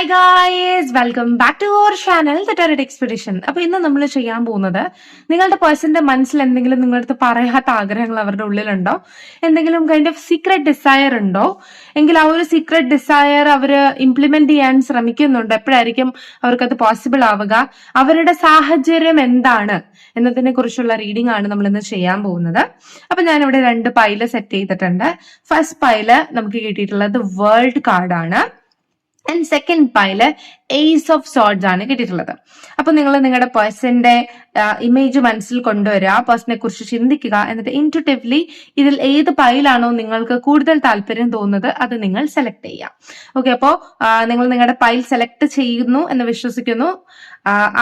Hi guys, welcome back to our channel the tarot expedition. അപ്പൊ ഇന്ന് നമ്മൾ ചെയ്യാൻ പോകുന്നത്, നിങ്ങളുടെ പേഴ്സന്റെ മനസ്സിൽ എന്തെങ്കിലും നിങ്ങളുടെ അടുത്ത് പറയാത്ത ആഗ്രഹങ്ങൾ അവരുടെ ഉള്ളിലുണ്ടോ, എന്തെങ്കിലും കൈൻഡ് ഓഫ് സീക്രട്ട് ഡിസയർ ഉണ്ടോ എങ്കിൽ ആ ഒരു സീക്രട്ട് ഡിസയർ അവർ ഇംപ്ലിമെന്റ് ചെയ്യാൻ ശ്രമിക്കുന്നുണ്ട്. എപ്പോഴായിരിക്കും അവർക്കത് പോസിബിൾ ആവുക, അവരുടെ സാഹചര്യം എന്താണ് എന്നതിനെ കുറിച്ചുള്ള റീഡിംഗ് ആണ് നമ്മൾ ഇന്ന് ചെയ്യാൻ പോകുന്നത്. അപ്പൊ ഞാനിവിടെ 2 പൈല് സെറ്റ് ചെയ്തിട്ടുണ്ട്. ഫസ്റ്റ് പൈല് നമുക്ക് കിട്ടിയിട്ടുള്ളത് വേൾഡ് കാർഡാണ്. And second pile ace of swords ആണ് കിട്ടിയിട്ടുള്ളത്. അപ്പൊ നിങ്ങൾ നിങ്ങളുടെ പേഴ്സന്റെ ഇമേജ് മനസ്സിൽ കൊണ്ടുവരിക, ആ പേഴ്സണെ കുറിച്ച് ചിന്തിക്കുക, എന്നിട്ട് ഇൻറ്റുയിറ്റീവ്ലി ഇതിൽ ഏത് പൈലാണോ നിങ്ങൾക്ക് കൂടുതൽ താല്പര്യം തോന്നുന്നത് അത് നിങ്ങൾ സെലക്ട് ചെയ്യാം. ഓക്കെ, അപ്പോ നിങ്ങൾ നിങ്ങളുടെ പൈൽ സെലക്ട് ചെയ്യുന്നു എന്ന് വിശ്വസിക്കുന്നു.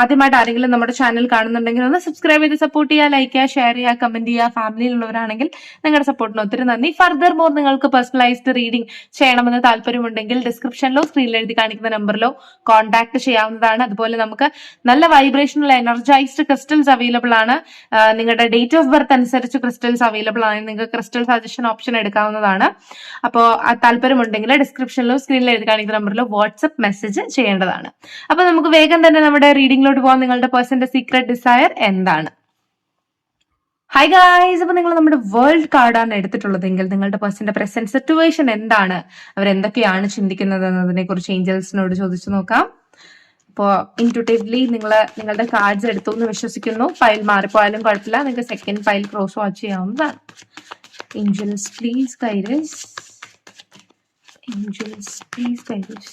ആദ്യമായിട്ട് ആരെങ്കിലും നമ്മുടെ ചാനൽ കാണുന്നുണ്ടെങ്കിൽ ഒന്ന് സബ്സ്ക്രൈബ് ചെയ്ത് സപ്പോർട്ട് ചെയ്യുക, ലൈക്ക് ചെയ്യുക, ഷെയർ ചെയ്യുക, കമന്റ് ചെയ്യുക. ഫാമിലിയിലുള്ളവരാണെങ്കിൽ നിങ്ങളുടെ സപ്പോർട്ടിന് ഒത്തിരി നന്ദി. ഫർദർ മോർ നിങ്ങൾക്ക് പേഴ്സണലൈസ്ഡ് റീഡിംഗ് ചെയ്യണമെന്ന് താല്പര്യമുണ്ടെങ്കിൽ ഡിസ്ക്രിപ്ഷനിലോ സ്ക്രീനിൽ എഴുതി കാണിക്കുന്ന നമ്പറിലോ കോൺടാക്ട് ചെയ്യാവുന്നതാണ്. അതുപോലെ നമുക്ക് നല്ല വൈബ്രേഷണൽ എനർജൈസ്ഡ് ക്രിസ്റ്റൽസ് അവൈലബിൾ ആണ്. നിങ്ങളുടെ ഡേറ്റ് ഓഫ് ബർത്ത് അനുസരിച്ച് ക്രിസ്റ്റൽസ് അവൈലബിൾ ആണ്. നിങ്ങൾക്ക് ക്രിസ്റ്റൽ സജഷൻ ഓപ്ഷൻ എടുക്കാവുന്നതാണ്. അപ്പോൾ താല്പര്യമുണ്ടെങ്കിൽ ഡിസ്ക്രിപ്ഷനിലോ സ്ക്രീനിൽ എഴുതി കാണിക്കുന്ന നമ്പറിലോ വാട്സ്ആപ്പ് മെസ്സേജ് ചെയ്യേണ്ടതാണ്. അപ്പൊ നമുക്ക് വേഗം തന്നെ നമ്മുടെ റീഡിംഗിലോട്ട് പോകാം. നിങ്ങളുടെ പേഴ്സന്റെ സീക്രട്ട് ഡിസയർ എന്താണ്? ഹായ് ഗായ്സ്, അപ്പൊ നിങ്ങൾ നമ്മുടെ വേൾഡ് കാർഡാണ് എടുത്തിട്ടുള്ളതെങ്കിൽ നിങ്ങളുടെ പേഴ്സന്റെ പ്രസന്റ് സിറ്റുവേഷൻ എന്താണ്, അവരെന്തൊക്കെയാണ് ചിന്തിക്കുന്നത് എന്നതിനെ കുറിച്ച് ഏഞ്ചൽസിനോട് ചോദിച്ചു നോക്കാം. അപ്പോൾ ഇൻറ്റുയിറ്റീവ്ലി നിങ്ങളുടെ കാർഡ്സ് എടുത്തു എന്ന് വിശ്വസിക്കുന്നു. ഫയൽ മാറിപ്പോയാലും കുഴപ്പമില്ല, നിങ്ങൾക്ക് സെക്കൻഡ് ഫയൽ ക്രോസ് വാച്ച് ചെയ്യാവുന്നതാണ്. Angels please guide us. Angels please guide us.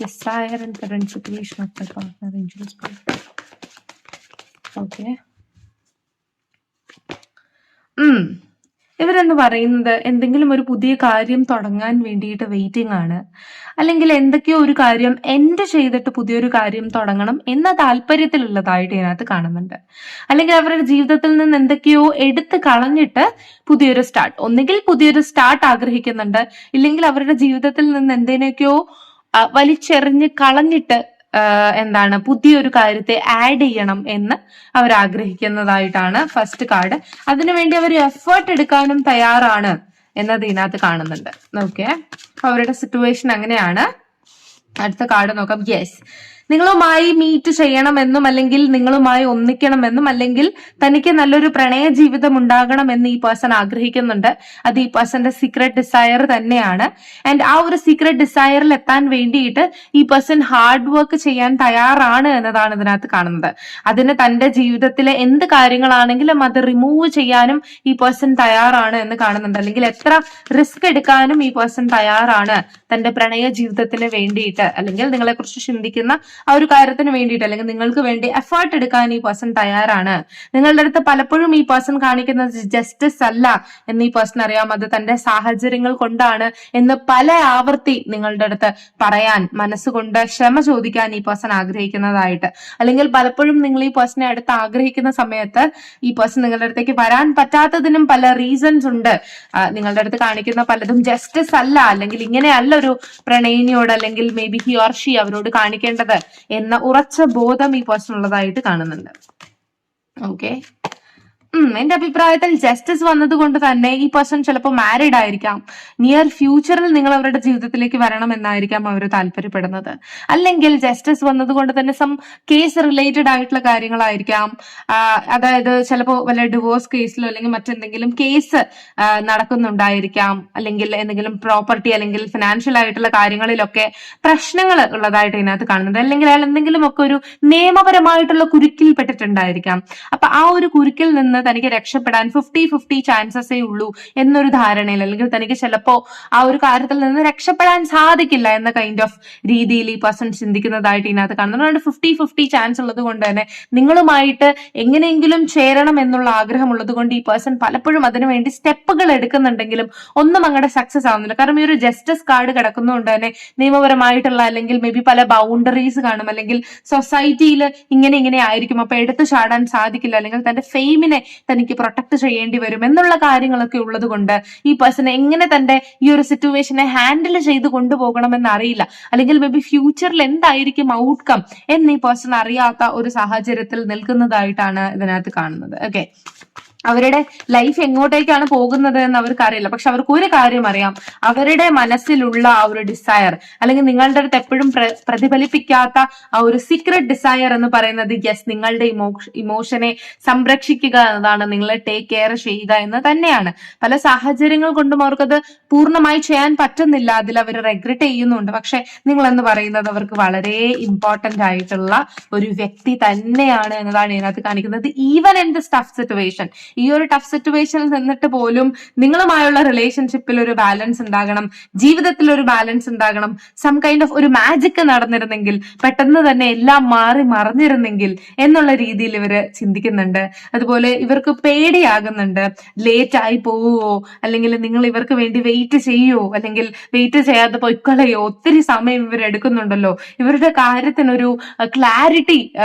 Desire and current situation of my partner. Angels please. Okay. ഇവരെന്ന് പറയുന്നത് എന്തെങ്കിലും ഒരു പുതിയ കാര്യം തുടങ്ങാൻ വേണ്ടിയിട്ട് വെയിറ്റിംഗ് ആണ്, അല്ലെങ്കിൽ എന്തൊക്കെയോ ഒരു കാര്യം എൻഡ് ചെയ്തിട്ട് പുതിയൊരു കാര്യം തുടങ്ങണം എന്ന താല്പര്യത്തിലുള്ളതായിട്ട് ഇതിനകത്ത് കാണുന്നുണ്ട്. അല്ലെങ്കിൽ അവരുടെ ജീവിതത്തിൽ നിന്ന് എന്തൊക്കെയോ എടുത്ത് കളഞ്ഞിട്ട് പുതിയൊരു സ്റ്റാർട്ട്, ഒന്നുകിൽ പുതിയൊരു സ്റ്റാർട്ട് ആഗ്രഹിക്കുന്നുണ്ട്, ഇല്ലെങ്കിൽ അവരുടെ ജീവിതത്തിൽ നിന്ന് എന്തിനൊക്കെയോ വലിച്ചെറിഞ്ഞ് കളഞ്ഞിട്ട് പുതിയൊരു കാര്യത്തെ ആഡ് ചെയ്യണം എന്ന് അവർ ആഗ്രഹിക്കുന്നതായിട്ടാണ് ഫസ്റ്റ് കാർഡ്. അതിനുവേണ്ടി അവർ എഫേർട്ട് എടുക്കാനും തയ്യാറാണ് എന്നത് ഇതിനകത്ത് കാണുന്നുണ്ട്. ഓക്കെ, അപ്പൊ അവരുടെ സിറ്റുവേഷൻ അങ്ങനെയാണ്. അടുത്ത കാർഡ് നോക്കാം. യെസ്, നിങ്ങളുമായി മീറ്റ് ചെയ്യണമെന്നും അല്ലെങ്കിൽ നിങ്ങളുമായി ഒന്നിക്കണമെന്നും അല്ലെങ്കിൽ തനിക്ക് നല്ലൊരു പ്രണയ ജീവിതം ഉണ്ടാകണമെന്ന് ഈ പേഴ്സൺ ആഗ്രഹിക്കുന്നുണ്ട്. അത് ഈ പേഴ്സന്റെ സീക്രട്ട് ഡിസയർ തന്നെയാണ്. ആൻഡ് ആ ഒരു സീക്രട്ട് ഡിസയറിൽ എത്താൻ വേണ്ടിയിട്ട് ഈ പേഴ്സൺ ഹാർഡ് വർക്ക് ചെയ്യാൻ തയ്യാറാണ് എന്നതാണ് ഇതിനകത്ത് കാണുന്നത്. അതിന് തന്റെ ജീവിതത്തിലെ എന്ത് കാര്യങ്ങളാണെങ്കിലും അത് റിമൂവ് ചെയ്യാനും ഈ പേഴ്സൺ തയ്യാറാണ് എന്ന് കാണുന്നുണ്ട്. അല്ലെങ്കിൽ എത്ര റിസ്ക് എടുക്കാനും ഈ പേഴ്സൺ തയ്യാറാണ് തന്റെ പ്രണയ ജീവിതത്തിന് വേണ്ടിയിട്ട്, അല്ലെങ്കിൽ നിങ്ങളെ കുറിച്ച് ചിന്തിക്കുന്ന ആ ഒരു കാര്യത്തിന് വേണ്ടിയിട്ട്, അല്ലെങ്കിൽ നിങ്ങൾക്ക് വേണ്ടി എഫേർട്ട് എടുക്കാൻ ഈ പേഴ്സൺ തയ്യാറാണ്. നിങ്ങളുടെ അടുത്ത് പലപ്പോഴും ഈ പേഴ്സൺ കാണിക്കുന്നത് ജസ്റ്റിസ് അല്ല എന്ന് ഈ പേഴ്സൺ അറിയാം. അത് തന്റെ സാഹചര്യങ്ങൾ കൊണ്ടാണ് എന്ന് പല ആവർത്തി നിങ്ങളുടെ അടുത്ത് പറയാൻ, മനസ്സുകൊണ്ട് ക്ഷമ ചോദിക്കാൻ ഈ പേഴ്സൺ ആഗ്രഹിക്കുന്നതായിട്ട്, അല്ലെങ്കിൽ പലപ്പോഴും നിങ്ങൾ ഈ പേഴ്സണെ അടുത്ത് ആഗ്രഹിക്കുന്ന സമയത്ത് ഈ പേഴ്സൺ നിങ്ങളുടെ അടുത്തേക്ക് വരാൻ പറ്റാത്തതിനും പല റീസൺസ് ഉണ്ട്. നിങ്ങളുടെ അടുത്ത് കാണിക്കുന്ന പലതും ജസ്റ്റിസ് അല്ല, അല്ലെങ്കിൽ ഇങ്ങനെയല്ല ഒരു പ്രണയിനിയോട് അല്ലെങ്കിൽ may be he or Xi അവരോട് കാണിക്കേണ്ടത് എന്ന ഉറച്ച ബോധം ഈ പേഴ്സൺ ഉള്ളതായിട്ട് കാണുന്നുണ്ട്. ഓക്കെ, എന്റെ അഭിപ്രായത്തിൽ ജസ്റ്റിസ് വന്നത് കൊണ്ട് തന്നെ ഈ പേഴ്സൺ ചിലപ്പോൾ മാരീഡ് ആയിരിക്കാം. നിയർ ഫ്യൂച്ചറിൽ നിങ്ങൾ അവരുടെ ജീവിതത്തിലേക്ക് വരണം എന്നായിരിക്കാം അവർ താല്പര്യപ്പെടുന്നത്. അല്ലെങ്കിൽ ജസ്റ്റിസ് വന്നത് കൊണ്ട് തന്നെ സം കേസ് റിലേറ്റഡ് ആയിട്ടുള്ള കാര്യങ്ങളായിരിക്കാം. അതായത് ചിലപ്പോൾ വല്ല ഡിവോഴ്സ് കേസിലോ അല്ലെങ്കിൽ മറ്റെന്തെങ്കിലും കേസ് നടക്കുന്നുണ്ടായിരിക്കാം. അല്ലെങ്കിൽ എന്തെങ്കിലും പ്രോപ്പർട്ടി അല്ലെങ്കിൽ ഫിനാൻഷ്യൽ ആയിട്ടുള്ള കാര്യങ്ങളിലൊക്കെ പ്രശ്നങ്ങൾ ഉള്ളതായിട്ട് ഇതിനകത്ത് കാണുന്നുണ്ട്. അല്ലെങ്കിൽ അയാൾ എന്തെങ്കിലും ഒക്കെ ഒരു നിയമപരമായിട്ടുള്ള കുരുക്കിൽ പെട്ടിട്ടുണ്ടായിരിക്കാം. അപ്പൊ ആ ഒരു കുരുക്കിൽ നിന്ന് തനിക്ക് രക്ഷപ്പെടാൻ 50-50 ചാൻസസേ ഉള്ളൂ എന്നൊരു ധാരണയിൽ, അല്ലെങ്കിൽ തനിക്ക് ചിലപ്പോ ആ ഒരു കാര്യത്തിൽ നിന്ന് രക്ഷപ്പെടാൻ സാധിക്കില്ല എന്ന കൈൻഡ് ഓഫ് രീതിയിൽ ഈ പേഴ്സൺ ചിന്തിക്കുന്നതായിട്ട് ഇതിനകത്ത് കാണുന്നുണ്ട്. 50-50 ചാൻസ് ഉള്ളത് കൊണ്ട് തന്നെ നിങ്ങളുമായിട്ട് എങ്ങനെയെങ്കിലും ചേരണം എന്നുള്ള ആഗ്രഹം ഉള്ളത് കൊണ്ട് ഈ പേഴ്സൺ പലപ്പോഴും അതിനുവേണ്ടി സ്റ്റെപ്പുകൾ എടുക്കുന്നുണ്ടെങ്കിലും ഒന്നും അങ്ങോട്ട് സക്സസ് ആവുന്നില്ല. കാരണം ഈ ഒരു ജസ്റ്റിസ് കാർഡ് കിടക്കുന്നതുകൊണ്ട് തന്നെ നിയമപരമായിട്ടുള്ള അല്ലെങ്കിൽ മേ ബി പല ബൗണ്ടറീസ് കാണും, അല്ലെങ്കിൽ സൊസൈറ്റിയിൽ ഇങ്ങനെ ആയിരിക്കും, അപ്പൊ എടുത്തു ചാടാൻ സാധിക്കില്ല, അല്ലെങ്കിൽ തന്റെ ഫെയിമിനെ തനിക്ക് പ്രൊട്ടക്ട് ചെയ്യേണ്ടി വരും എന്നുള്ള കാര്യങ്ങളൊക്കെ ഉള്ളത് കൊണ്ട് ഈ പേഴ്സൺ എങ്ങനെ തന്റെ ഈ ഒരു സിറ്റുവേഷനെ ഹാൻഡിൽ ചെയ്ത് കൊണ്ടുപോകണമെന്ന് അറിയില്ല. അല്ലെങ്കിൽ മേ ബി ഫ്യൂച്ചറിൽ എന്തായിരിക്കും ഔട്ട്കം എന്ന് ഈ പേഴ്സൺ അറിയാത്ത ഒരു സാഹചര്യത്തിൽ നിൽക്കുന്നതായിട്ടാണ് ഇതിനകത്ത് കാണുന്നത്. ഓക്കെ, അവരുടെ ലൈഫ് എങ്ങോട്ടേക്കാണ് പോകുന്നത് എന്ന് അവർക്ക് അറിയില്ല. പക്ഷെ അവർക്ക് ഒരു കാര്യം അറിയാം, അവരുടെ മനസ്സിലുള്ള ആ ഒരു ഡിസയർ, അല്ലെങ്കിൽ നിങ്ങളുടെ അടുത്ത് എപ്പോഴും പ്രതിഫലിപ്പിക്കാത്ത ആ ഒരു സീക്രട്ട് ഡിസയർ എന്ന് പറയുന്നത് യെസ്, നിങ്ങളുടെ ഇമോഷനെ സംരക്ഷിക്കുക എന്നതാണ്, നിങ്ങളെ ടേക്ക് കെയർ ചെയ്യുക എന്ന് തന്നെയാണ്. പല സാഹചര്യങ്ങൾ കൊണ്ടും അവർക്കത് പൂർണ്ണമായി ചെയ്യാൻ പറ്റുന്നില്ല, അതിൽ അവർ റെഗ്രറ്റ് ചെയ്യുന്നുണ്ട്. പക്ഷെ നിങ്ങൾ എന്ന് പറയുന്നത് അവർക്ക് വളരെ ഇമ്പോർട്ടന്റ് ആയിട്ടുള്ള ഒരു വ്യക്തി തന്നെയാണ് എന്നതാണ് ഇതിനകത്ത് കാണിക്കുന്നത്. Even in this tough situation, ഈ ഒരു ടഫ് സിറ്റുവേഷനിൽ നിന്നിട്ട് പോലും നിങ്ങളുമായുള്ള റിലേഷൻഷിപ്പിൽ ഒരു ബാലൻസ് ഉണ്ടാകണം, ജീവിതത്തിൽ ഒരു ബാലൻസ് ഉണ്ടാകണം. സം കൈൻഡ് ഓഫ് ഒരു മാജിക് നടന്നിരുന്നെങ്കിൽ, പെട്ടെന്ന് തന്നെ എല്ലാം മാറി മറിഞ്ഞിരുന്നെങ്കിൽ എന്നുള്ള രീതിയിൽ ഇവര് ചിന്തിക്കുന്നുണ്ട്. അതുപോലെ ഇവർക്ക് പേടിയാകുന്നുണ്ട്, ലേറ്റ് ആയി പോവുമോ, അല്ലെങ്കിൽ നിങ്ങൾ ഇവർക്ക് വേണ്ടി വെയിറ്റ് ചെയ്യുമോ, അല്ലെങ്കിൽ വെയിറ്റ് ചെയ്യാതെ പൊയ്ക്കളയോ, ഒത്തിരി സമയം ഇവർ എടുക്കുന്നുണ്ടല്ലോ, ഇവരുടെ കാര്യത്തിനൊരു ക്ലാരിറ്റി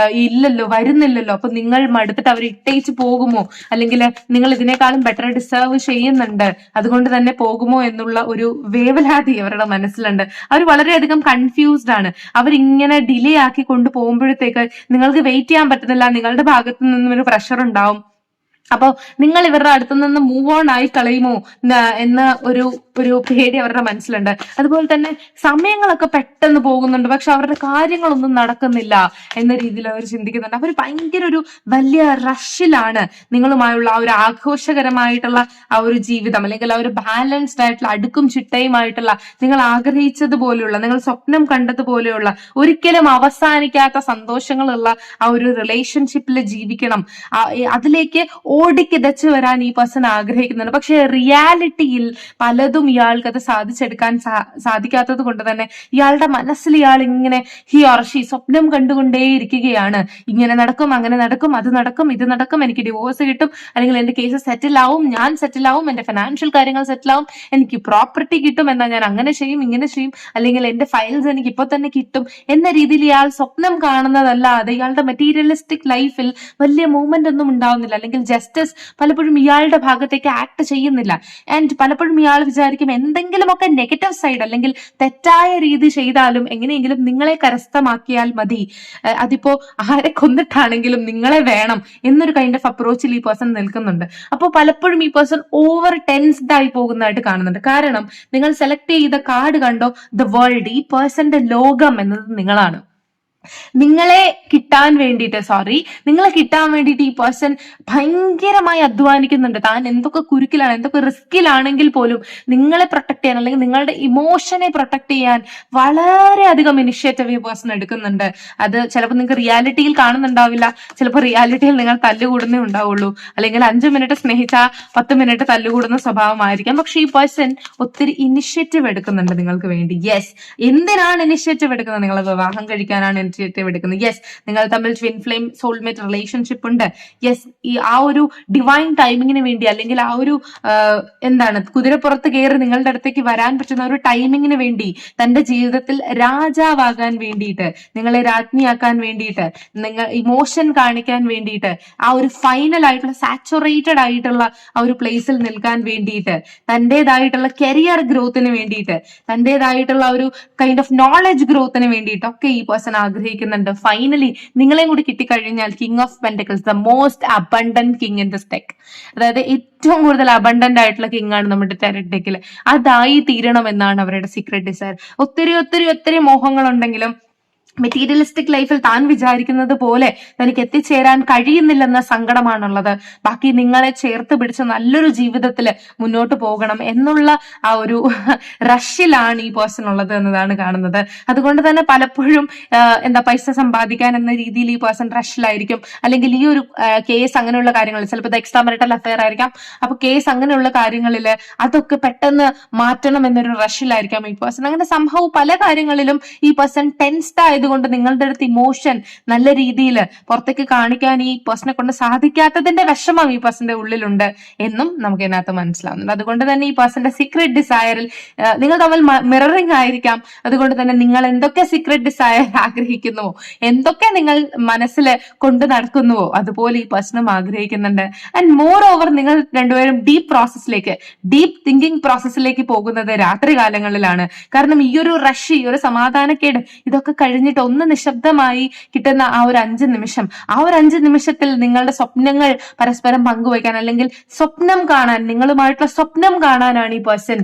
ഇല്ലല്ലോ, വരുന്നില്ലല്ലോ. അപ്പൊ നിങ്ങൾ മടുത്തിട്ട് അവർ ഇട്ടേച്ച് പോകുമോ, അല്ലെങ്കിൽ നിങ്ങൾ ഇതിനേക്കാളും ബെറ്റർ ഡിസേർവ് ചെയ്യുന്നുണ്ട്, അതുകൊണ്ട് തന്നെ പോകുമോ എന്നുള്ള ഒരു വേവലാതി അവരുടെ മനസ്സിലുണ്ട്. അവർ വളരെയധികം കൺഫ്യൂസ്ഡ് ആണ്. അവരിങ്ങനെ ഡിലേ ആക്കി കൊണ്ടുപോകുമ്പോഴത്തേക്ക് നിങ്ങൾക്ക് വെയിറ്റ് ചെയ്യാൻ പറ്റുന്നില്ല, നിങ്ങളുടെ ഭാഗത്തു നിന്നും ഒരു പ്രഷർ ഉണ്ടാവും. അപ്പൊ നിങ്ങൾ ഇവരുടെ അടുത്തു നിന്ന് മൂവ് ഓൺ ആയി കളയുമോ എന്ന ഒരു പേടി അവരുടെ മനസ്സിലുണ്ട്. അതുപോലെ തന്നെ സമയങ്ങളൊക്കെ പെട്ടെന്ന് പോകുന്നുണ്ട്, പക്ഷെ അവരുടെ കാര്യങ്ങളൊന്നും നടക്കുന്നില്ല എന്ന രീതിയിൽ അവർ ചിന്തിക്കുന്നുണ്ട്. അവർ ഭയങ്കര ഒരു വലിയ റഷിലാണ് നിങ്ങളുമായുള്ള ആ ഒരു ആഘോഷകരമായിട്ടുള്ള ആ ഒരു ജീവിതം, അല്ലെങ്കിൽ ആ ഒരു ബാലൻസ്ഡ് ആയിട്ടുള്ള അടുക്കും ചിട്ടയുമായിട്ടുള്ള, നിങ്ങൾ ആഗ്രഹിച്ചതുപോലെയുള്ള, നിങ്ങൾ സ്വപ്നം കണ്ടതുപോലെയുള്ള, ഒരിക്കലും അവസാനിക്കാത്ത സന്തോഷങ്ങളുള്ള ആ ഒരു റിലേഷൻഷിപ്പിൽ ജീവിക്കണം, അതിലേക്ക് ഓടിക്കിതച്ചു വരാൻ ഈ പേഴ്സൺ ആഗ്രഹിക്കുന്നുണ്ട്. പക്ഷെ റിയാലിറ്റിയിൽ പലതും ഇയാൾക്ക് അത് സാധിച്ചെടുക്കാൻ സാധിക്കാത്തത് കൊണ്ട് തന്നെ ഇയാളുടെ മനസ്സിൽ ഇയാൾ ഇങ്ങനെ ഹി ഓർ ഷീ സ്വപ്നം കണ്ടുകൊണ്ടേയിരിക്കുകയാണ്. ഇങ്ങനെ നടക്കും, അങ്ങനെ നടക്കും, അത് നടക്കും, ഇത് നടക്കും, എനിക്ക് ഡിവോഴ്സ് കിട്ടും, അല്ലെങ്കിൽ എന്റെ കേസ് സെറ്റിൽ ആവും, ഞാൻ സെറ്റിൽ ആവും, എന്റെ ഫിനാൻഷ്യൽ കാര്യങ്ങൾ സെറ്റിൽ ആവും, എനിക്ക് പ്രോപ്പർട്ടി കിട്ടും, എന്നാൽ ഞാൻ അങ്ങനെ ചെയ്യും, ഇങ്ങനെ ചെയ്യും, അല്ലെങ്കിൽ എന്റെ ഫയൽസ് എനിക്ക് ഇപ്പൊ തന്നെ കിട്ടും എന്ന രീതിയിൽ ഇയാൾ സ്വപ്നം കാണുന്നതല്ലാതെ ഇയാളുടെ മെറ്റീരിയലിസ്റ്റിക് ലൈഫിൽ വലിയ മൂവ്മെന്റ് ഒന്നും ഉണ്ടാവുന്നില്ല, അല്ലെങ്കിൽ ജസ്റ്റിസ് പലപ്പോഴും ഇയാളുടെ ഭാഗത്തേക്ക് ആക്ട് ചെയ്യുന്നില്ല. ആൻഡ് പലപ്പോഴും ഇയാൾ വിചാരിക്കും എന്തെങ്കിലുമൊക്കെ നെഗറ്റീവ് സൈഡ്, അല്ലെങ്കിൽ തെറ്റായ രീതി ചെയ്താലും എങ്ങനെയെങ്കിലും നിങ്ങളെ കരസ്ഥമാക്കിയാൽ മതി, അതിപ്പോ ആരെ കൊന്നിട്ടാണെങ്കിലും നിങ്ങളെ വേണം എന്നൊരു കൈൻഡ് ഓഫ് അപ്രോച്ചിൽ ഈ പേഴ്സൺ നിൽക്കുന്നുണ്ട്. അപ്പോൾ പലപ്പോഴും ഈ പേഴ്സൺ ഓവർ ടെൻസ്ഡ് ആയി പോകുന്നതായിട്ട് കാണുന്നുണ്ട്. കാരണം നിങ്ങൾ സെലക്ട് ചെയ്ത കാർഡ് കണ്ടോ, ദ വേൾഡ്, ഈ പേഴ്സന്റെ ലോകം എന്നത് നിങ്ങളാണ്. നിങ്ങളെ കിട്ടാൻ വേണ്ടിയിട്ട് ഈ പേഴ്സൺ ഭയങ്കരമായി അധ്വാനിക്കുന്നുണ്ട്. താൻ എന്തൊക്കെ കുരുക്കിലാണ്, എന്തൊക്കെ റിസ്കിലാണെങ്കിൽ പോലും നിങ്ങളെ പ്രൊട്ടക്ട് ചെയ്യാൻ, അല്ലെങ്കിൽ നിങ്ങളുടെ ഇമോഷനെ പ്രൊട്ടക്ട് ചെയ്യാൻ വളരെയധികം ഇനിഷ്യേറ്റീവ് ഈ പേഴ്സൺ എടുക്കുന്നുണ്ട്. അത് ചിലപ്പോൾ നിങ്ങൾക്ക് റിയാലിറ്റിയിൽ കാണുന്നുണ്ടാവില്ല, ചിലപ്പോൾ റിയാലിറ്റിയിൽ നിങ്ങൾ തല്ലുകൂടുന്നേ ഉണ്ടാവുള്ളൂ, അല്ലെങ്കിൽ 5 മിനിറ്റ് സ്നേഹിച്ചാൽ 10 മിനിറ്റ് തല്ലുകൂടുന്ന സ്വഭാവമായിരിക്കാം. പക്ഷെ ഈ പേഴ്സൺ ഒത്തിരി ഇനിഷ്യേറ്റീവ് എടുക്കുന്നുണ്ട് നിങ്ങൾക്ക് വേണ്ടി. യെസ്, എന്തിനാണ് ഇനിഷ്യേറ്റീവ് എടുക്കുന്നത്? നിങ്ങൾ വിവാഹം കഴിക്കാനാണ് ഇനിഷ്യേറ്റീവ് എടുക്കുന്നത്. യെസ്, നിങ്ങൾ തമ്മിൽ ട്വിൻ ഫ്ലെയിം സോൾമേറ്റ് റിലേഷൻഷിപ്പ് ഉണ്ട്. യെസ്, ഈ ആ ഒരു ഡിവൈൻ ടൈമിങ്ങിന് വേണ്ടി, അല്ലെങ്കിൽ ആ ഒരു കുതിരപ്പുറത്ത് കയറി നിങ്ങളുടെ അടുത്തേക്ക് വരാൻ പറ്റുന്ന ഒരു ടൈമിങ്ങിന് വേണ്ടി, തന്റെ ജീവിതത്തിൽ രാജാവാകാൻ വേണ്ടിയിട്ട്, നിങ്ങളെ രാജ്ഞിയാക്കാൻ വേണ്ടിയിട്ട്, നിങ്ങൾ ഇമോഷൻ കാണിക്കാൻ വേണ്ടിയിട്ട്, ആ ഒരു ഫൈനൽ ആയിട്ടുള്ള സാച്ചുറേറ്റഡ് ആയിട്ടുള്ള ആ ഒരു പ്ലേസിൽ നിൽക്കാൻ വേണ്ടിയിട്ട്, തന്റേതായിട്ടുള്ള കരിയർ ഗ്രോത്തിന് വേണ്ടിയിട്ട്, തന്റേതായിട്ടുള്ള ഒരു കൈൻഡ് ഓഫ് നോളജ് ഗ്രോത്തിന് വേണ്ടിയിട്ടൊക്കെ ഈ പേഴ്സൺ ആഗ്രഹിക്കുന്നുണ്ട്. ഫൈനലി നിങ്ങളെയും കൂടി കിട്ടിക്കഴിഞ്ഞാൽ king of pentacles, the most abundant king in this deck, അതായത് ഏറ്റവും കൂടുതൽ അബണ്ടന്റ് ആയിട്ടുള്ള കിങ് ആണ് നമ്മുടെ ടാരറ്റ് ഡെക്കിൽ, അതായി തീരണം എന്നാണ് അവരുടെ സീക്രട്ട് ഡിസയർ. ഒത്തിരി ഒത്തിരി ഒത്തിരി മോഹങ്ങളുണ്ടെങ്കിലും മെറ്റീരിയലിസ്റ്റിക് ലൈഫിൽ താൻ വിചാരിക്കുന്നത് പോലെ തനിക്ക് എത്തിച്ചേരാൻ കഴിയുന്നില്ലെന്ന സങ്കടമാണുള്ളത്. ബാക്കി നിങ്ങളെ ചേർത്ത് പിടിച്ച് നല്ലൊരു ജീവിതത്തിൽ മുന്നോട്ട് പോകണം എന്നുള്ള ആ ഒരു റഷിലാണ് ഈ പേഴ്സൺ ഉള്ളത് എന്നതാണ് കാണുന്നത്. അതുകൊണ്ട് തന്നെ പലപ്പോഴും പൈസ സമ്പാദിക്കാൻ എന്ന രീതിയിൽ ഈ പേഴ്സൺ റഷിലായിരിക്കും, അല്ലെങ്കിൽ ഈ ഒരു കേസ് അങ്ങനെയുള്ള കാര്യങ്ങൾ, ചിലപ്പോൾ എക്സ്ട്രാ മരിറ്റൽ അഫെയർ ആയിരിക്കാം, അപ്പൊ കേസ് അങ്ങനെയുള്ള കാര്യങ്ങളിൽ അതൊക്കെ പെട്ടെന്ന് മാറ്റണം എന്നൊരു റഷിലായിരിക്കാം ഈ പേഴ്സൺ. അങ്ങനെ സംഭവം പല കാര്യങ്ങളിലും ഈ പേഴ്സൺ ടെൻസ്ഡ് ആയതുകൊണ്ട് നിങ്ങളുടെ അടുത്ത് ഇമോഷൻ നല്ല രീതിയിൽ പുറത്തേക്ക് കാണിക്കാൻ ഈ പേഴ്സണെ കൊണ്ട് സാധിക്കാത്തതിന്റെ വിഷമം ഈ പേഴ്സന്റെ ഉള്ളിലുണ്ട് എന്നും നമുക്ക് ഇതിനകത്ത് മനസ്സിലാവുന്നുണ്ട്. അതുകൊണ്ട് തന്നെ ഈ പേഴ്സന്റെ സീക്രട്ട് ഡിസയറിൽ നിങ്ങൾ തമ്മിൽ മിററിംഗ് ആയിരിക്കാം. അതുകൊണ്ട് തന്നെ നിങ്ങൾ എന്തൊക്കെ സീക്രട്ട് ഡിസയർ ആഗ്രഹിക്കുന്നുവോ, എന്തൊക്കെ നിങ്ങൾ മനസ്സിൽ കൊണ്ട് നടക്കുന്നുവോ, അതുപോലെ ഈ പേഴ്സണും ആഗ്രഹിക്കുന്നുണ്ട്. ആൻഡ് മോർ ഓവർ നിങ്ങൾ രണ്ടുപേരും ഡീപ്പ് തിങ്കിങ് പ്രോസസ്സിലേക്ക് പോകുന്നത് രാത്രി കാലങ്ങളിലാണ്. കാരണം ഈ ഒരു റഷ്, ഈ ഒരു സമാധാനക്കേട്, ഇതൊക്കെ കഴിഞ്ഞിട്ട് കഴിഞ്ഞിട്ട് ഒന്ന് നിശബ്ദമായി കിട്ടുന്ന ആ ഒരു 5 നിമിഷം, ആ ഒരു 5 നിമിഷത്തിൽ നിങ്ങളുടെ സ്വപ്നങ്ങൾ പരസ്പരം പങ്കുവയ്ക്കാൻ, അല്ലെങ്കിൽ സ്വപ്നം കാണാൻ, നിങ്ങളുമായിട്ടുള്ള സ്വപ്നം കാണാനാണ് ഈ പേഴ്സൺ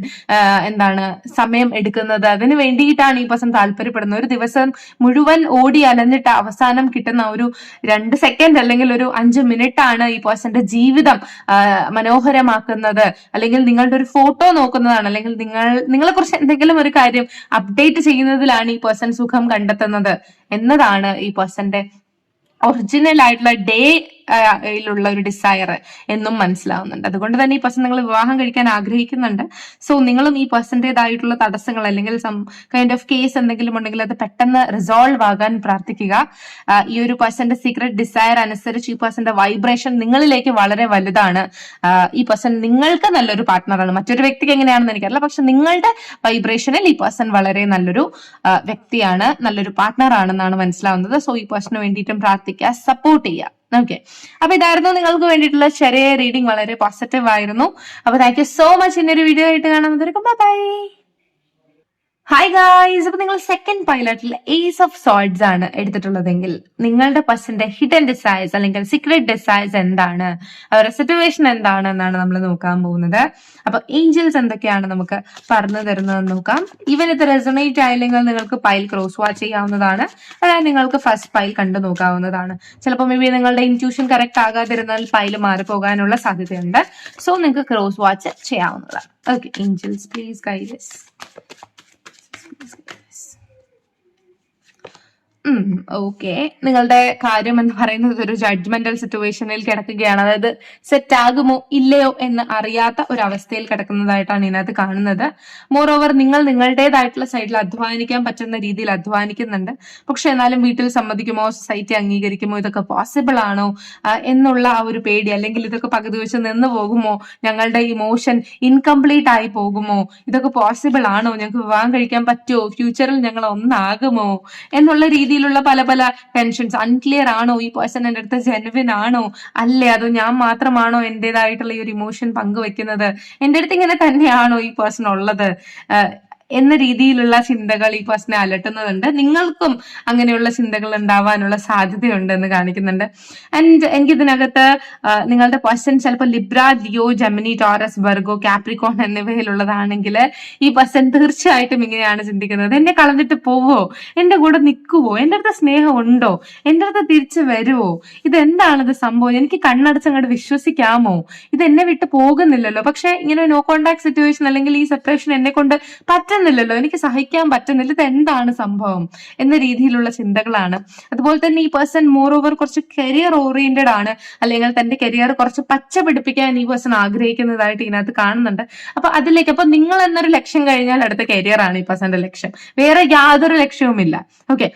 സമയം എടുക്കുന്നത്. അതിന് വേണ്ടിയിട്ടാണ് ഈ പേഴ്സൺ താല്പര്യപ്പെടുന്നത്. ഒരു ദിവസം മുഴുവൻ ഓടി അലഞ്ഞിട്ട് അവസാനം കിട്ടുന്ന ഒരു 2 സെക്കൻഡ് അല്ലെങ്കിൽ ഒരു 5 മിനിറ്റ് ആണ് ഈ പേഴ്സന്റെ ജീവിതം മനോഹരമാക്കുന്നത്. അല്ലെങ്കിൽ നിങ്ങളുടെ ഒരു ഫോട്ടോ നോക്കുന്നതാണ്, അല്ലെങ്കിൽ നിങ്ങളെ കുറിച്ച് എന്തെങ്കിലും ഒരു കാര്യം അപ്ഡേറ്റ് ചെയ്യുന്നതിലാണ് ഈ പേഴ്സൺ സുഖം കണ്ടെത്തുന്നത് എന്നതാണ് ഈ പേഴ്സന്റെ ഒറിജിനൽ ആയിട്ടുള്ള യിലുള്ള ഒരു ഡിസയർ എന്നും മനസ്സിലാവുന്നുണ്ട്. അതുകൊണ്ട് തന്നെ ഈ പേഴ്സൺ നിങ്ങൾ വിവാഹം കഴിക്കാൻ ആഗ്രഹിക്കുന്നുണ്ട്. സോ നിങ്ങളും ഈ പേഴ്സന്റേതായിട്ടുള്ള തടസ്സങ്ങൾ അല്ലെങ്കിൽ സം കൈൻഡ് ഓഫ് കേസ് എന്തെങ്കിലും ഉണ്ടെങ്കിൽ അത് പെട്ടെന്ന് റിസോൾവ് ആകാൻ പ്രാർത്ഥിക്കുക. ഈ ഒരു പേഴ്സന്റെ സീക്രട്ട് ഡിസയർ അനുസരിച്ച് ഈ പേഴ്സന്റെ വൈബ്രേഷൻ നിങ്ങളിലേക്ക് വളരെ വലുതാണ്. ഈ പേഴ്സൺ നിങ്ങൾക്ക് നല്ലൊരു പാർട്ട്ണറാണ്. മറ്റൊരു വ്യക്തിക്ക് എങ്ങനെയാണെന്ന് എനിക്കറിയില്ല, പക്ഷെ നിങ്ങളുടെ വൈബ്രേഷനിൽ ഈ പേഴ്സൺ വളരെ നല്ലൊരു വ്യക്തിയാണ്, നല്ലൊരു പാർട്ട്ണർ ആണെന്നാണ് മനസ്സിലാവുന്നത്. സോ ഈ പേഴ്സണിന് വേണ്ടിയിട്ടും പ്രാർത്ഥിക്കുക, സപ്പോർട്ട് ചെയ്യുക. ഓക്കെ, അപ്പൊ ഇതായിരുന്നു നിങ്ങൾക്ക് വേണ്ടിയിട്ടുള്ള ചെറിയ റീഡിംഗ്. വളരെ പോസിറ്റീവ് ആയിരുന്നു. അപ്പൊ താങ്ക് യു സോ മച്ച്. ഇന്നൊരു വീഡിയോ ആയിട്ട് കാണാൻ ബൈ. ഹായ് ഗായ്സ്, അപ്പൊ നിങ്ങൾ സെക്കൻഡ് പൈലറ്റിൽ ഏസ് ഓഫ് സോർഡ്സ് ആണ് എടുത്തിട്ടുള്ളതെങ്കിൽ നിങ്ങളുടെ പേഴ്സന്റെ ഹിഡൻ ഡിസൈർസ് അല്ലെങ്കിൽ സീക്രട്ട് ഡിസൈർസ് എന്താണ്, അവരുടെ സിറ്റുവേഷൻ എന്താണെന്നാണ് നമ്മൾ നോക്കാൻ പോകുന്നത്. അപ്പൊ ഏഞ്ചൽസ് എന്തൊക്കെയാണ് നമുക്ക് പറഞ്ഞു തരുന്നതെന്ന് നോക്കാം. ഈവൻ ഇത് റെസൊണേറ്റ് ആയില്ലെങ്കിൽ നിങ്ങൾക്ക് പൈൽ ക്രോസ് വാച്ച് ചെയ്യാവുന്നതാണ്. അതായത് നിങ്ങൾക്ക് ഫസ്റ്റ് പൈൽ കണ്ടു നോക്കാവുന്നതാണ്. ചിലപ്പോൾ മേ ബി നിങ്ങളുടെ ഇൻറ്റ്യൂഷൻ കറക്റ്റ് ആകാതിരുന്നാൽ പൈൽ മാറിപ്പോകാനുള്ള സാധ്യതയുണ്ട്. സോ നിങ്ങൾക്ക് ക്രോസ് വാച്ച് ചെയ്യാവുന്നതാണ്. Okay, angels please guide us. Okay, നിങ്ങളുടെ കാര്യം എന്ന് പറയുന്നത് ഒരു ജഡ്ജ്മെന്റൽ സിറ്റുവേഷനിൽ കിടക്കുകയാണ്. അതായത് സെറ്റ് ആകുമോ ഇല്ലയോ എന്ന് അറിയാത്ത ഒരു അവസ്ഥയിൽ കിടക്കുന്നതായിട്ടാണ് ഇതിനകത്ത് കാണുന്നത്. മോർ ഓവർ നിങ്ങൾ നിങ്ങളുടേതായിട്ടുള്ള സൈഡിൽ അധ്വാനിക്കാൻ പറ്റുന്ന രീതിയിൽ അധ്വാനിക്കുന്നുണ്ട്. പക്ഷെ എന്നാലും വീട്ടിൽ സമ്മതിക്കുമോ, സൊസൈറ്റി അംഗീകരിക്കുമോ, ഇതൊക്കെ പോസിബിൾ ആണോ എന്നുള്ള ആ ഒരു പേടി, അല്ലെങ്കിൽ ഇതൊക്കെ പകുതി വെച്ച് നിന്ന് പോകുമോ, ഞങ്ങളുടെ ഇമോഷൻ ഇൻകംപ്ലീറ്റ് ആയി പോകുമോ, ഇതൊക്കെ പോസിബിൾ ആണോ, ഞങ്ങൾക്ക് വിവാഹം കഴിക്കാൻ പറ്റുമോ, ഫ്യൂച്ചറിൽ ഞങ്ങൾ ഒന്നാകുമോ എന്നുള്ള രീതിയിലുള്ള പല പല ടെൻഷൻസ്. അൺക്ലിയർ ആണോ, ഈ പേഴ്സൺ എൻ്റെ അടുത്ത് ജെനുവിൻ ആണോ അല്ലേ, അതോ ഞാൻ മാത്രമാണോ എന്റേതായിട്ടുള്ള ഈ ഒരു ഇമോഷൻ പങ്കുവെക്കുന്നത്, എൻ്റെ അടുത്ത് ഇങ്ങനെ തന്നെയാണോ ഈ പേഴ്സൺ ഉള്ളത് എന്ന രീതിയിലുള്ള ചിന്തകൾ ഈ പേഴ്സണെ അലട്ടുന്നതുണ്ട്. നിങ്ങൾക്കും അങ്ങനെയുള്ള ചിന്തകൾ ഉണ്ടാവാനുള്ള സാധ്യതയുണ്ട് എന്ന് കാണിക്കുന്നുണ്ട്. ആൻഡ് എനിക്ക് ഇതിനകത്ത് നിങ്ങളുടെ പേഴ്സൺ ചിലപ്പോൾ Libra, Leo, Gemini, Taurus, Virgo, Capricorn എന്നിവയിലുള്ളതാണെങ്കിൽ ഈ പേഴ്സൺ തീർച്ചയായിട്ടും ഇങ്ങനെയാണ് ചിന്തിക്കുന്നത്. എന്നെ കളഞ്ഞിട്ട് പോവോ, എന്റെ കൂടെ നിൽക്കുവോ, എന്റെ അടുത്ത് സ്നേഹം ഉണ്ടോ, എന്റെ അടുത്ത് തിരിച്ചു വരുവോ, ഇതെന്താണിത് സംഭവം, എനിക്ക് കണ്ണടച്ചങ്ങോട്ട് വിശ്വസിക്കാമോ, ഇത് എന്നെ വിട്ട് പോകുന്നില്ലല്ലോ, പക്ഷെ ഇങ്ങനെ നോ കോണ്ടാക്ട് സിറ്റുവേഷൻ അല്ലെങ്കിൽ ഈ സെപ്പറേഷൻ എന്നെ കൊണ്ട് പറ്റുന്നില്ലല്ലോ, എനിക്ക് സഹിക്കാൻ പറ്റുന്നില്ല, ഇത് എന്താണ് സംഭവം എന്ന രീതിയിലുള്ള ചിന്തകളാണ്. അതുപോലെ തന്നെ ഈ പേഴ്സൺ മോർ ഓവർ കുറച്ച് കരിയർ ഓറിയന്റഡ് ആണ്, അല്ലെങ്കിൽ തന്റെ കരിയർ കുറച്ച് പച്ച പിടിപ്പിക്കാൻ ഈ പേഴ്സൺ ആഗ്രഹിക്കുന്നതായിട്ട് ഇതിനകത്ത് കാണുന്നുണ്ട്. അപ്പൊ അതിലേക്ക്, അപ്പൊ നിങ്ങൾ എന്നൊരു ലക്ഷ്യം കഴിഞ്ഞാൽ അടുത്ത കരിയർ ആണ് ഈ പേഴ്സന്റെ ലക്ഷ്യം, വേറെ യാതൊരു ലക്ഷ്യവുമില്ല. ഓക്കെ,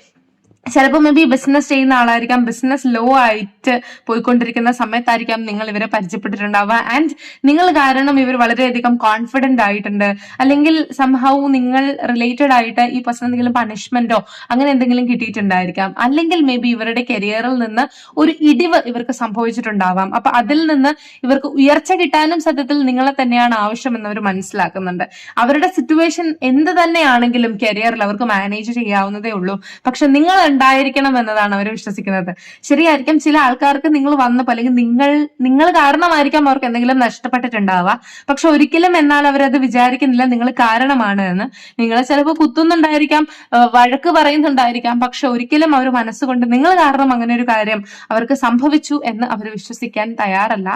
ചിലപ്പോൾ മേ ബി ബിസിനസ് ചെയ്യുന്ന ആളായിരിക്കാം, ബിസിനസ് ലോ ആയിട്ട് പോയിക്കൊണ്ടിരിക്കുന്ന സമയത്തായിരിക്കാം നിങ്ങൾ ഇവരെ പരിചയപ്പെട്ടിട്ടുണ്ടാവുക. ആൻഡ് നിങ്ങൾ കാരണം ഇവർ വളരെയധികം കോൺഫിഡന്റ് ആയിട്ടുണ്ട്, അല്ലെങ്കിൽ സംഭവം നിങ്ങൾ റിലേറ്റഡ് ആയിട്ട് ഈ പേഴ്സൺ എന്തെങ്കിലും പണിഷ്മെന്റോ അങ്ങനെ എന്തെങ്കിലും കിട്ടിയിട്ടുണ്ടായിരിക്കാം, അല്ലെങ്കിൽ മേ ബി ഇവരുടെ കരിയറിൽ നിന്ന് ഒരു ഇടിവ് ഇവർക്ക് സംഭവിച്ചിട്ടുണ്ടാവാം. അപ്പൊ അതിൽ നിന്ന് ഇവർക്ക് ഉയർച്ച കിട്ടാനും സത്യത്തിൽ നിങ്ങളെ തന്നെയാണ് ആവശ്യമെന്ന് അവർ മനസ്സിലാക്കുന്നുണ്ട്. അവരുടെ സിറ്റുവേഷൻ എന്ത് തന്നെയാണെങ്കിലും കരിയറിൽ അവർക്ക് മാനേജ് ചെയ്യാവുന്നതേ ഉള്ളൂ. പക്ഷെ നിങ്ങൾ ഉണ്ടായിരിക്കണം എന്നതാണ് അവർ വിശ്വസിക്കുന്നത്. ശരിയായിരിക്കും, ചില ആൾക്കാർക്ക് നിങ്ങൾ വന്നപ്പോൾ അല്ലെങ്കിൽ നിങ്ങൾ കാരണമായിരിക്കാം അവർക്ക് എന്തെങ്കിലും നഷ്ടപ്പെട്ടിട്ടുണ്ടാവുക. പക്ഷെ ഒരിക്കലും എന്നാൽ അവരത് വിചാരിക്കുന്നില്ല നിങ്ങൾ കാരണമാണ് എന്ന്. നിങ്ങളെ ചിലപ്പോൾ കുത്തുന്നുണ്ടായിരിക്കാം, വഴക്ക് പറയുന്നുണ്ടായിരിക്കാം, പക്ഷെ ഒരിക്കലും അവർ മനസ്സുകൊണ്ട് നിങ്ങൾ കാരണം അങ്ങനെ ഒരു കാര്യം അവർക്ക് സംഭവിച്ചു എന്ന് അവർ വിശ്വസിക്കാൻ തയ്യാറല്ല.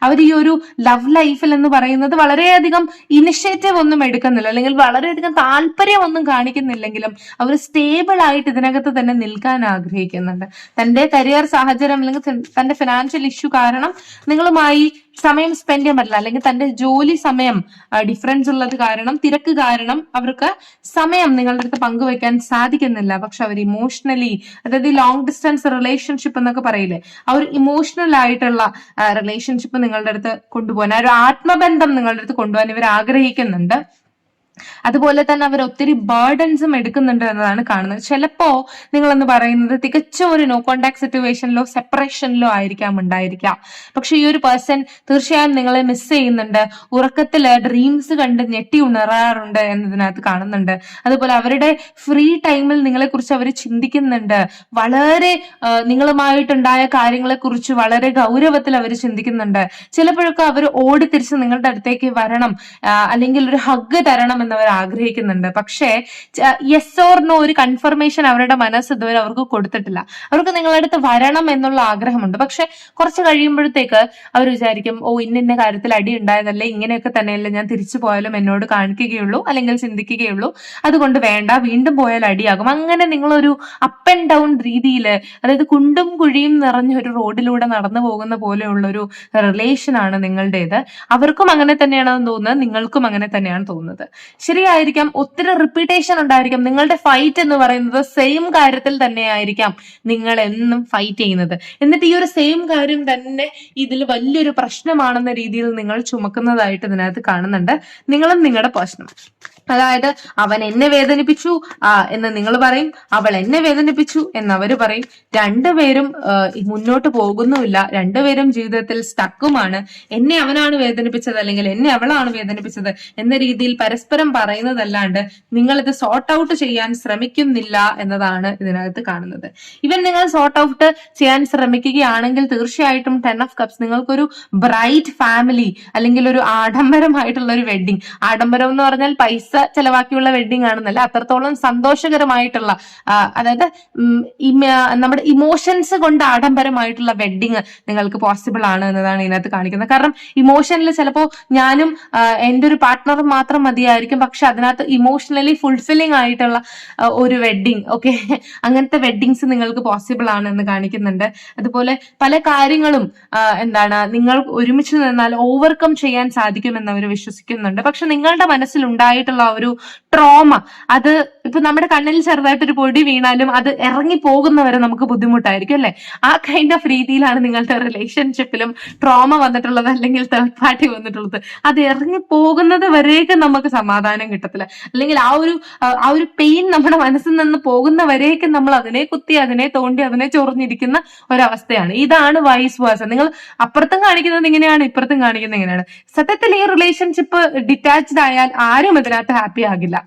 അവർ ഈ ഒരു ലവ് ലൈഫിൽ എന്ന് പറയുന്നത് വളരെയധികം ഇനിഷ്യേറ്റീവ് ഒന്നും എടുക്കുന്നില്ല, അല്ലെങ്കിൽ വളരെയധികം താല്പര്യം ഒന്നും കാണിക്കുന്നില്ലെങ്കിലും അവർ സ്റ്റേബിൾ ആയിട്ട് ഇതിനകത്ത് തന്നെ നിൽക്കാൻ ആഗ്രഹിക്കുന്നുണ്ട്. തന്റെ കരിയർ സാഹചര്യം അല്ലെങ്കിൽ തന്റെ ഫിനാൻഷ്യൽ ഇഷ്യൂ കാരണം നിങ്ങളുമായി സമയം സ്പെൻഡ് ചെയ്യാൻ പറ്റില്ല, അല്ലെങ്കിൽ തന്റെ ജോലി സമയം ഡിഫറൻസ് ഉള്ളത് കാരണം, തിരക്ക് കാരണം അവർക്ക് സമയം നിങ്ങളുടെ അടുത്ത് പങ്കുവെക്കാൻ സാധിക്കുന്നില്ല. പക്ഷെ അവർ ഇമോഷണലി, അതായത് ലോങ് ഡിസ്റ്റൻസ് റിലേഷൻഷിപ്പ് എന്നൊക്കെ പറയില്ലേ, ആ ഒരു ഇമോഷണൽ ആയിട്ടുള്ള റിലേഷൻഷിപ്പ് നിങ്ങളുടെ അടുത്ത് കൊണ്ടുപോകാൻ, ആ ഒരു ആത്മബന്ധം നിങ്ങളുടെ അടുത്ത് കൊണ്ടുപോകാൻ ഇവർ ആഗ്രഹിക്കുന്നുണ്ട്. അതുപോലെ തന്നെ അവർ ഒത്തിരി ബേർഡൻസും എടുക്കുന്നുണ്ട് എന്നതാണ് കാണുന്നത്. ചിലപ്പോ നിങ്ങളെന്ന് പറയുന്നത് തികച്ചും ഒരു നോ കോണ്ടാക്ട് സിറ്റുവേഷനിലോ സെപ്പറേഷനിലോ ആയിരിക്കാം ഉണ്ടായിരിക്കാം. പക്ഷെ ഈ ഒരു പേഴ്സൺ തീർച്ചയായും നിങ്ങളെ മിസ് ചെയ്യുന്നുണ്ട്, ഉറക്കത്തില് ഡ്രീംസ് കണ്ട് ഞെട്ടി ഉണരാറുണ്ട് എന്നതിനകത്ത് കാണുന്നുണ്ട്. അതുപോലെ അവരുടെ ഫ്രീ ടൈമിൽ നിങ്ങളെ കുറിച്ച് അവർ ചിന്തിക്കുന്നുണ്ട്. വളരെ നിങ്ങളുമായിട്ടുണ്ടായ കാര്യങ്ങളെ കുറിച്ച് വളരെ ഗൗരവത്തിൽ അവർ ചിന്തിക്കുന്നുണ്ട്. ചിലപ്പോഴൊക്കെ അവർ ഓടിത്തിരിച്ച് നിങ്ങളുടെ അടുത്തേക്ക് വരണം, അല്ലെങ്കിൽ ഒരു ഹഗ് തരണം എന്നവർ ആഗ്രഹിക്കുന്നുണ്ട്. പക്ഷേ യെസ് ഓർ നോ ഒരു കൺഫർമേഷൻ അവരുടെ മനസ്സ് ഇതുവരെ അവർക്ക് കൊടുത്തിട്ടില്ല. അവർക്ക് നിങ്ങളുടെ അടുത്ത് വരണം എന്നുള്ള ആഗ്രഹമുണ്ട്. പക്ഷെ കുറച്ച് കഴിയുമ്പോഴത്തേക്ക് അവർ വിചാരിക്കും, ഓ ഇന്ന കാര്യത്തിൽ അടി ഉണ്ടായതല്ലേ, ഇങ്ങനെയൊക്കെ തന്നെയല്ലേ ഞാൻ തിരിച്ചു പോയാലും എന്നോട് കാണിക്കുകയുള്ളൂ അല്ലെങ്കിൽ ചിന്തിക്കുകയുള്ളൂ, അതുകൊണ്ട് വേണ്ട, വീണ്ടും പോയാൽ അടിയാകും. അങ്ങനെ നിങ്ങളൊരു അപ്പ് ആൻഡ് ഡൗൺ രീതിയിൽ, അതായത് കുണ്ടും കുഴിയും നിറഞ്ഞ ഒരു റോഡിലൂടെ നടന്നു പോകുന്ന പോലെയുള്ള ഒരു റിലേഷൻ ആണ് നിങ്ങളുടേത്. അവർക്കും അങ്ങനെ തന്നെയാണെന്ന് തോന്നുന്നത്, നിങ്ങൾക്കും അങ്ങനെ തന്നെയാണ് തോന്നുന്നത്. ശരിയായിരിക്കാം, ഒത്തിരി റിപ്പീറ്റേഷൻ ഉണ്ടായിരിക്കാം. നിങ്ങളുടെ ഫൈറ്റ് എന്ന് പറയുന്നത് സെയിം കാര്യത്തിൽ തന്നെയായിരിക്കാം നിങ്ങൾ എന്നും ഫൈറ്റ് ചെയ്യുന്നത്. എന്നിട്ട് ഈ ഒരു സെയിം കാര്യം തന്നെ ഇതിൽ വലിയൊരു പ്രശ്നമാണെന്ന രീതിയിൽ നിങ്ങൾ ചുമക്കുന്നതായിട്ട് ഇതിനകത്ത് കാണുന്നുണ്ട്, നിങ്ങളും നിങ്ങളുടെ പേഴ്സണും. അതായത് അവൻ എന്നെ വേദനിപ്പിച്ചു എന്ന് നിങ്ങൾ പറയും, അവൾ എന്നെ വേദനിപ്പിച്ചു എന്ന് അവര് പറയും. രണ്ടുപേരും മുന്നോട്ട് പോകുന്നുമില്ല, രണ്ടുപേരും ജീവിതത്തിൽ സ്റ്റക്കുമാണ്. എന്നെ അവനാണ് വേദനിപ്പിച്ചത് അല്ലെങ്കിൽ എന്നെ അവളാണ് വേദനിപ്പിച്ചത് എന്ന രീതിയിൽ പരസ്പരം പറയുന്നതല്ലാണ്ട് നിങ്ങൾ ഇത് സോർട്ട് ഔട്ട് ചെയ്യാൻ ശ്രമിക്കുന്നില്ല എന്നതാണ് ഇതിനകത്ത് കാണുന്നത്. ഇവൻ നിങ്ങൾ സോർട്ട് ഔട്ട് ചെയ്യാൻ ശ്രമിക്കുകയാണെങ്കിൽ തീർച്ചയായിട്ടും 10 of Cups നിങ്ങൾക്കൊരു ബ്രൈറ്റ് ഫാമിലി അല്ലെങ്കിൽ ഒരു ആഡംബരമായിട്ടുള്ള ഒരു വെഡിങ്, ആഡംബരം എന്ന് പറഞ്ഞാൽ പൈസ ചെലവാക്കിയുള്ള വെഡിങ് ആണെന്നല്ല, അത്രത്തോളം സന്തോഷകരമായിട്ടുള്ള, അതായത് നമ്മുടെ ഇമോഷൻസ് കൊണ്ട് ആഡംബരമായിട്ടുള്ള വെഡിങ് നിങ്ങൾക്ക് പോസിബിൾ ആണ് എന്നതാണ് ഇതിനകത്ത് കാണിക്കുന്നത്. കാരണം ഇമോഷനിൽ ചിലപ്പോ ഞാനും എൻ്റെ ഒരു പാർട്ട്ണറും മാത്രം മതിയായിരിക്കും, പക്ഷെ അതിനകത്ത് ഇമോഷണലി ഫുൾഫില്ലിംഗ് ആയിട്ടുള്ള ഒരു വെഡിങ്, ഓക്കെ, അങ്ങനത്തെ വെഡിങ്സ് നിങ്ങൾക്ക് പോസിബിൾ ആണ് എന്ന് കാണിക്കുന്നുണ്ട്. അതുപോലെ പല കാര്യങ്ങളും എന്താണ് നിങ്ങൾ ഒരുമിച്ച് നിന്നാൽ ഓവർകം ചെയ്യാൻ സാധിക്കുമെന്ന് അവർ വിശ്വസിക്കുന്നുണ്ട്. പക്ഷെ നിങ്ങളുടെ മനസ്സിൽ ഉണ്ടായിട്ടുള്ള ഒരു ട്രോമ, അത് ഇപ്പൊ നമ്മുടെ കണ്ണിൽ ചെറുതായിട്ടൊരു പൊടി വീണാലും അത് ഇറങ്ങി പോകുന്നവരെ നമുക്ക് ബുദ്ധിമുട്ടായിരിക്കും അല്ലെ, ആ കൈൻഡ് ഓഫ് രീതിയിലാണ് നിങ്ങളുടെ റിലേഷൻഷിപ്പിലും ട്രോമ വന്നിട്ടുള്ളത് അല്ലെങ്കിൽ തേർഡ് പാർട്ടി വന്നിട്ടുള്ളത്. അത് ഇറങ്ങി പോകുന്നത് വരേക്കും നമുക്ക് സമാധാനം കിട്ടത്തില്ല, അല്ലെങ്കിൽ ആ ഒരു പെയിൻ നമ്മുടെ മനസ്സിൽ നിന്ന് പോകുന്നവരേക്കും നമ്മൾ അതിനെ കുത്തി അതിനെ തോണ്ടി അതിനെ ചൊറിഞ്ഞിരിക്കുന്ന ഒരവസ്ഥയാണ്. ഇതാണ് വൈസ് വേഴ്സ. നിങ്ങൾ അപ്പുറത്തും കാണിക്കുന്നത് ഇങ്ങനെയാണ്, ഇപ്പുറത്തും കാണിക്കുന്നത് ഇങ്ങനെയാണ്. സത്യത്തിൽ ഈ റിലേഷൻഷിപ്പ് ഡിറ്റാച്ച്ഡ് ആയാൽ ആരും ഇതിനകത്ത് ഹാപ്പി ആകില്ല.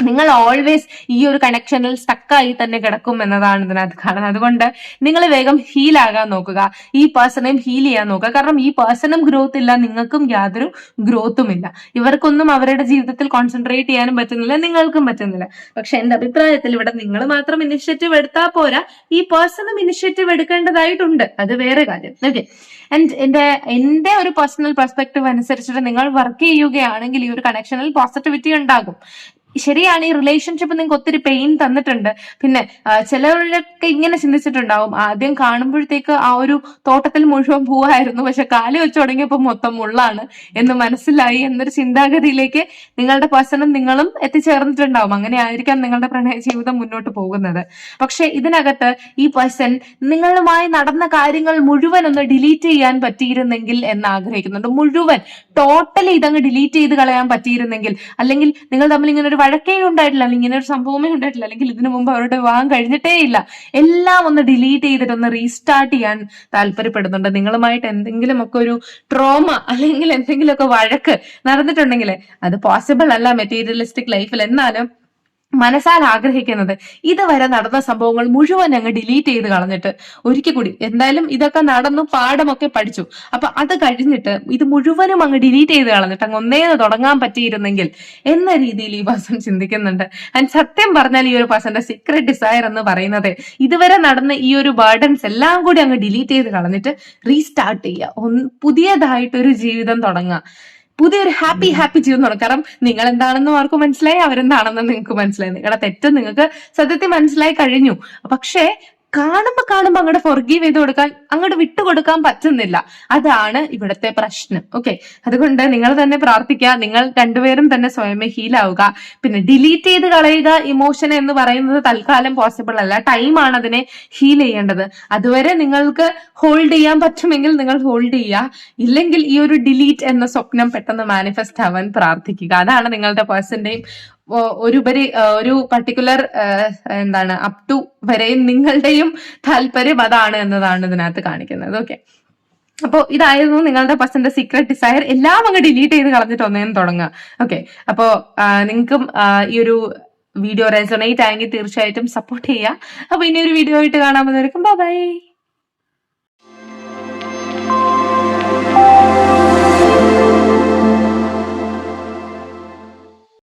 നിങ്ങൾ ഓൾവേസ് ഈ ഒരു കണക്ഷനിൽ സ്റ്റക്കായി തന്നെ കിടക്കും എന്നതാണ് ഇതിനകത്ത് കാണുന്നത്. അതുകൊണ്ട് നിങ്ങൾ വേഗം ഹീൽ ആകാൻ നോക്കുക, ഈ പേഴ്സണെയും ഹീൽ ചെയ്യാൻ നോക്കുക. കാരണം ഈ പേഴ്സണും ഗ്രോത്ത് ഇല്ല, നിങ്ങൾക്കും യാതൊരു ഗ്രോത്തും ഇല്ല. ഇവർക്കൊന്നും അവരുടെ ജീവിതത്തിൽ കോൺസെൻട്രേറ്റ് ചെയ്യാനും പറ്റുന്നില്ല, നിങ്ങൾക്കും പറ്റുന്നില്ല. പക്ഷെ എന്റെ അഭിപ്രായത്തിൽ ഇവിടെ നിങ്ങൾ മാത്രം ഇനിഷ്യേറ്റീവ് എടുത്താൽ പോരാ, ഈ പേഴ്സണും ഇനിഷ്യേറ്റീവ് എടുക്കേണ്ടതായിട്ടുണ്ട്, അത് വേറെ കാര്യം. ഓക്കെ, ആൻഡ് എന്റെ ഒരു പേഴ്സണൽ പെർസ്പെക്ടീവ് അനുസരിച്ചിട്ട് നിങ്ങൾ വർക്ക് ചെയ്യുകയാണെങ്കിൽ ഈ ഒരു കണക്ഷനിൽ പോസിറ്റിവിറ്റി ഉണ്ടാകും. ശരിയാണ്, ഈ റിലേഷൻഷിപ്പ് നിങ്ങൾക്ക് ഒത്തിരി പെയിൻ തന്നിട്ടുണ്ട്. പിന്നെ ചിലവരൊക്കെ ഇങ്ങനെ ചിന്തിച്ചിട്ടുണ്ടാവും, ആദ്യം കാണുമ്പോഴത്തേക്ക് ആ ഒരു തോട്ടത്തിൽ മുഴുവൻ പൂവായിരുന്നു, പക്ഷെ കാല് വെച്ച് തുടങ്ങിയപ്പോൾ മൊത്തം മുള്ളാണ് എന്ന് മനസ്സിലായി എന്നൊരു ചിന്താഗതിയിലേക്ക് നിങ്ങളുടെ പേഴ്സണും നിങ്ങളും എത്തിച്ചേർന്നിട്ടുണ്ടാവും. അങ്ങനെ ആയിരിക്കാം നിങ്ങളുടെ പ്രണയ ജീവിതം മുന്നോട്ട് പോകുന്നത്. പക്ഷെ ഇതിനകത്ത് ഈ പേഴ്സൺ നിങ്ങളുമായി നടന്ന കാര്യങ്ങൾ മുഴുവൻ ഒന്ന് ഡിലീറ്റ് ചെയ്യാൻ പറ്റിയിരുന്നെങ്കിൽ എന്ന് ആഗ്രഹിക്കുന്നുണ്ട്. മുഴുവൻ ടോട്ടലി ഇതങ്ങ് ഡിലീറ്റ് ചെയ്ത് കളയാൻ പറ്റിയിരുന്നെങ്കിൽ, അല്ലെങ്കിൽ നിങ്ങൾ തമ്മിൽ ഇങ്ങനെ ഒരു വഴക്കേ ഉണ്ടായിട്ടില്ല, അല്ലെങ്കിൽ ഇങ്ങനെ ഒരു സംഭവമേ ഉണ്ടായിട്ടില്ല, അല്ലെങ്കിൽ ഇതിനു മുമ്പ് അവരുടെ വിവാഹം കഴിഞ്ഞിട്ടേ ഇല്ല, എല്ലാം ഒന്ന് ഡിലീറ്റ് ചെയ്തിട്ട് ഒന്ന് റീസ്റ്റാർട്ട് ചെയ്യാൻ താല്പര്യപ്പെടുന്നുണ്ട്. നിങ്ങളുമായിട്ട് എന്തെങ്കിലുമൊക്കെ ഒരു ട്രോമ അല്ലെങ്കിൽ എന്തെങ്കിലുമൊക്കെ വഴക്ക് നടന്നിട്ടുണ്ടെങ്കിൽ അത് പോസിബിൾ അല്ല മെറ്റീരിയലിസ്റ്റിക് ലൈഫിൽ. എന്നാലും മനസ്സാൽ ആഗ്രഹിക്കുന്നത് ഇതുവരെ നടന്ന സംഭവങ്ങൾ മുഴുവൻ അങ്ങ് ഡിലീറ്റ് ചെയ്ത് കളഞ്ഞിട്ട് ഒരിക്കൽ കൂടി, എന്തായാലും ഇതൊക്കെ നടന്നു, പാഠമൊക്കെ പഠിച്ചു, അപ്പൊ അത് കഴിഞ്ഞിട്ട് ഇത് മുഴുവനും അങ്ങ് ഡിലീറ്റ് ചെയ്ത് കളഞ്ഞിട്ട് അങ്ങ് ഒന്നേന്ന് തുടങ്ങാൻ പറ്റിയിരുന്നെങ്കിൽ എന്ന രീതിയിൽ ഈ പേഴ്സൺ ചിന്തിക്കുന്നുണ്ട്. ആൻഡ് സത്യം പറഞ്ഞാൽ ഈ ഒരു പേഴ്സന്റെ സീക്രട്ട് ഡിസയർ എന്ന് പറയുന്നത് ഇതുവരെ നടന്ന ഈ ഒരു ബർഡൻസ് എല്ലാം കൂടി അങ്ങ് ഡിലീറ്റ് ചെയ്ത് കളഞ്ഞിട്ട് റീസ്റ്റാർട്ട് ചെയ്യുക, പുതിയതായിട്ടൊരു ജീവിതം തുടങ്ങുക, പുതിയൊരു ഹാപ്പി ജീവിതം തുടങ്ങും. കാരണം നിങ്ങൾ എന്താണെന്നും അവർക്ക് മനസ്സിലായി, അവരെന്താണെന്നും നിങ്ങൾക്ക് മനസ്സിലായി, നിങ്ങളുടെ തെറ്റ് നിങ്ങൾക്ക് സത്യത്തിൽ മനസ്സിലായി കഴിഞ്ഞു. പക്ഷേ കാണുമ്പോ അങ്ങോട്ട് ഫൊർഗീവ് ചെയ്ത് കൊടുക്കാൻ, അങ്ങോട്ട് വിട്ടുകൊടുക്കാൻ പറ്റുന്നില്ല. അതാണ് ഇവിടുത്തെ പ്രശ്നം. ഓക്കെ, അതുകൊണ്ട് നിങ്ങൾ തന്നെ പ്രാർത്ഥിക്കുക, നിങ്ങൾ രണ്ടുപേരും തന്നെ സ്വയമേ ഹീലാവുക. പിന്നെ ഡിലീറ്റ് ചെയ്ത് കളയുക ഇമോഷൻ എന്ന് പറയുന്നത് തൽക്കാലം പോസിബിൾ അല്ല. ടൈമാണ് അതിനെ ഹീൽ ചെയ്യേണ്ടത്. അതുവരെ നിങ്ങൾക്ക് ഹോൾഡ് ചെയ്യാൻ പറ്റുമെങ്കിൽ നിങ്ങൾ ഹോൾഡ് ചെയ്യുക, ഇല്ലെങ്കിൽ ഈ ഒരു ഡിലീറ്റ് എന്ന സ്വപ്നം പെട്ടെന്ന് മാനിഫെസ്റ്റ് ആവാൻ പ്രാർത്ഥിക്കുക. അതാണ് നിങ്ങളുടെ പേഴ്സന്റെയും ഒരു പർട്ടിക്കുലർ എന്താണ് അപ് ടു വരെയും നിങ്ങളുടെയും താല്പര്യം അതാണ് എന്നതാണ് ഇതിനകത്ത് കാണിക്കുന്നത്. ഓക്കെ, അപ്പോ ഇതായിരുന്നു നിങ്ങളുടെ പേഴ്സന്റെ സീക്രട്ട് ഡിസയർ. എല്ലാം അങ്ങ് ഡിലീറ്റ് ചെയ്ത് കളഞ്ഞിട്ട് ഒന്നേന്ന് തുടങ്ങുക. ഓക്കെ, അപ്പോ നിങ്ങൾക്കും ഈ ഒരു വീഡിയോ റെസൊണേറ്റ് ആയെങ്കിൽ തീർച്ചയായിട്ടും സപ്പോർട്ട് ചെയ്യുക. അപ്പൊ ഇനി ഒരു വീഡിയോ ആയിട്ട് കാണാൻ വന്നവർക്കും ബൈ.